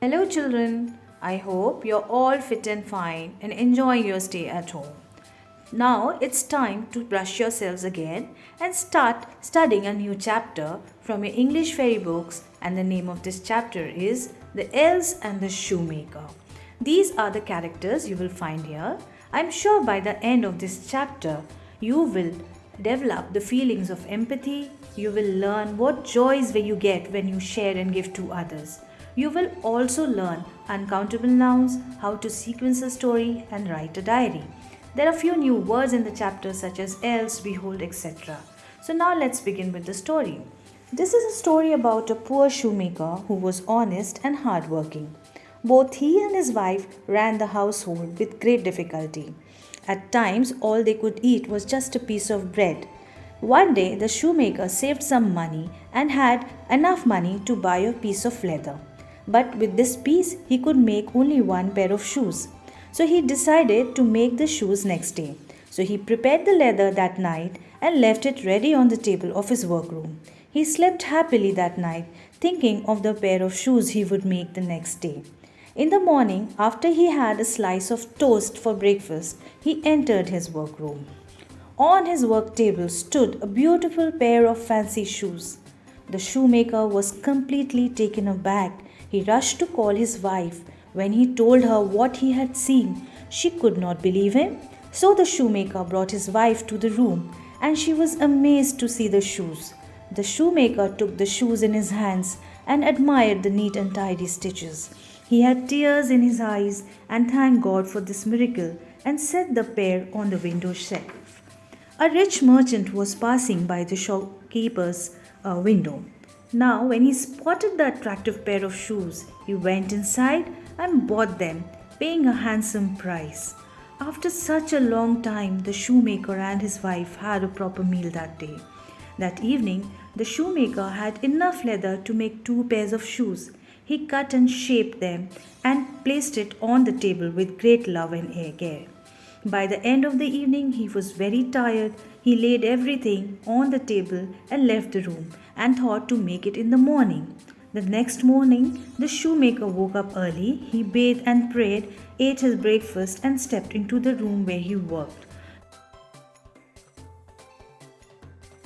Hello, children. I hope you're all fit and fine and enjoying your stay at home. Now it's time to brush yourselves again and start studying a new chapter from your English fairy books. And the name of this chapter is The Elves and the Shoemaker. These are the characters you will find here. I'm sure by the end of this chapter, you will develop the feelings of empathy. You will learn what joys you get when you share and give to others. You will also learn uncountable nouns, how to sequence a story, and write a diary. There are few new words in the chapter such as else, behold, etc. So now let's begin with the story. This is a story about a poor shoemaker who was honest and hardworking. Both he and his wife ran the household with great difficulty. At times, all they could eat was just a piece of bread. One day, the shoemaker saved some money and had enough money to buy a piece of leather. But with this piece, he could make only one pair of shoes. So he decided to make the shoes next day. So he prepared the leather that night and left it ready on the table of his workroom. He slept happily that night, thinking of the pair of shoes he would make the next day. In the morning, after he had a slice of toast for breakfast, he entered his workroom. On his work table stood a beautiful pair of fancy shoes. The shoemaker was completely taken aback. He rushed to call his wife. When he told her what he had seen, she could not believe him. So the shoemaker brought his wife to the room, and she was amazed to see the shoes. The shoemaker took the shoes in his hands and admired the neat and tidy stitches. He had tears in his eyes and thanked God for this miracle and set the pair on the window shelf. A rich merchant was passing by the shopkeeper's window. Now, when he spotted the attractive pair of shoes, he went inside and bought them, paying a handsome price. After such a long time, the shoemaker and his wife had a proper meal that day. That evening, the shoemaker had enough leather to make two pairs of shoes. He cut and shaped them and placed it on the table with great love and care. By the end of the evening, he was very tired. He laid everything on the table and left the room and thought to make it in the morning. The next morning, the shoemaker woke up early. He bathed and prayed, ate his breakfast, and stepped into the room where he worked.